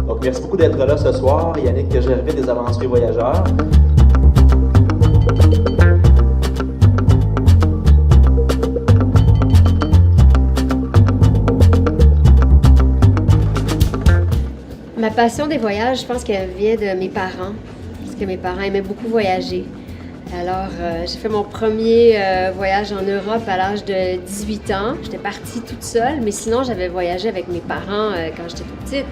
Donc, merci beaucoup d'être là ce soir. Yannick Gervais des Aventuriers Voyageurs. Ma passion des voyages, je pense qu'elle vient de mes parents, parce que mes parents aimaient beaucoup voyager. Alors, j'ai fait mon premier voyage en Europe à l'âge de 18 ans. J'étais partie toute seule, mais sinon, j'avais voyagé avec mes parents quand j'étais toute petite.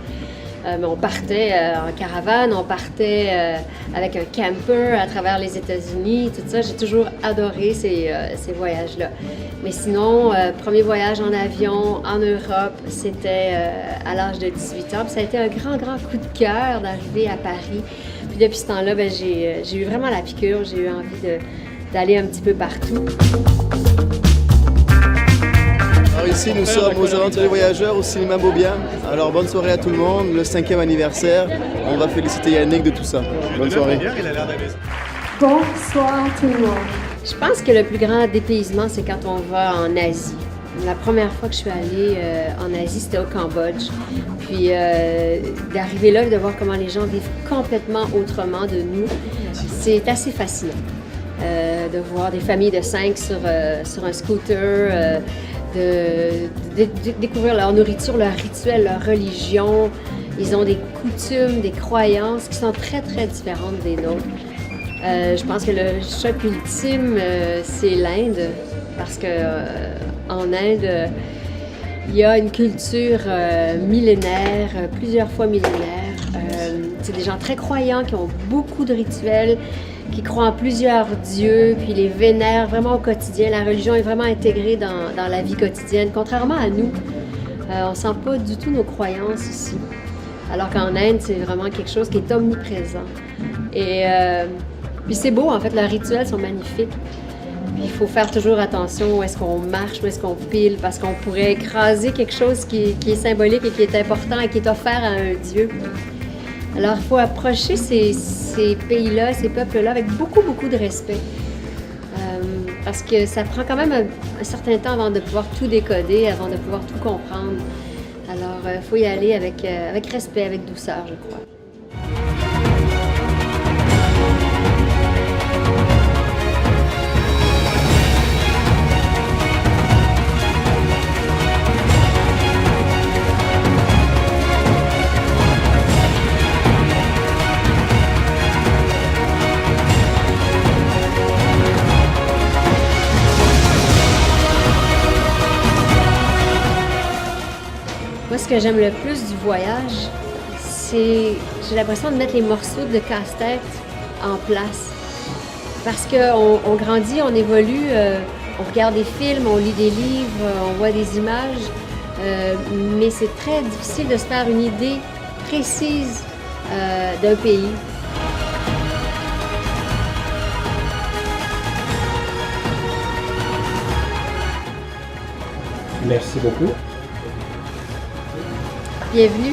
Mais on partait en caravane, on partait avec un camper à travers les États-Unis, tout ça. J'ai toujours adoré ces voyages-là. Mais sinon, premier voyage en avion en Europe, c'était à l'âge de 18 ans. Puis ça a été un grand, grand coup de cœur d'arriver à Paris. Puis depuis ce temps-là, ben, j'ai eu vraiment la piqûre. J'ai eu envie d'aller un petit peu partout. Alors ici, nous sommes aux Aventuriers Voyageurs au cinéma Beaubien. Alors bonne soirée à tout le monde, le 5e anniversaire. On va féliciter Yannick de tout ça. Bonne soirée. Bonsoir tout le monde. Je pense que le plus grand dépaysement, c'est quand on va en Asie. La première fois que je suis allée en Asie, c'était au Cambodge. Puis d'arriver là et de voir comment les gens vivent complètement autrement de nous, c'est assez fascinant. De voir des familles de 5 sur un scooter, de découvrir leur nourriture, leur rituel, leur religion. Ils ont des coutumes, des croyances qui sont très, très différentes des nôtres. Je pense que le choc ultime, c'est l'Inde, parce que en Inde, il y a une culture millénaire, plusieurs fois millénaire. C'est des gens très croyants qui ont beaucoup de rituels, qui croient en plusieurs dieux, puis les vénèrent vraiment au quotidien. La religion est vraiment intégrée dans la vie quotidienne, contrairement à nous. On ne sent pas du tout nos croyances ici. Alors qu'en Inde, c'est vraiment quelque chose qui est omniprésent. Et puis c'est beau, en fait, leurs rituels sont magnifiques. Puis il faut faire toujours attention où est-ce qu'on marche, où est-ce qu'on pile, parce qu'on pourrait écraser quelque chose qui est symbolique et qui est important et qui est offert à un dieu. Alors, il faut approcher ces pays-là, ces peuples-là, avec beaucoup, beaucoup de respect. Parce que ça prend quand même un certain temps avant de pouvoir tout décoder, avant de pouvoir tout comprendre. Alors, il faut y aller avec respect, avec douceur, je crois. Moi, ce que j'aime le plus du voyage, j'ai l'impression de mettre les morceaux de casse-tête en place. Parce qu'on grandit, on évolue, on regarde des films, on lit des livres, on voit des images, mais c'est très difficile de se faire une idée précise d'un pays. Merci beaucoup. Bienvenue.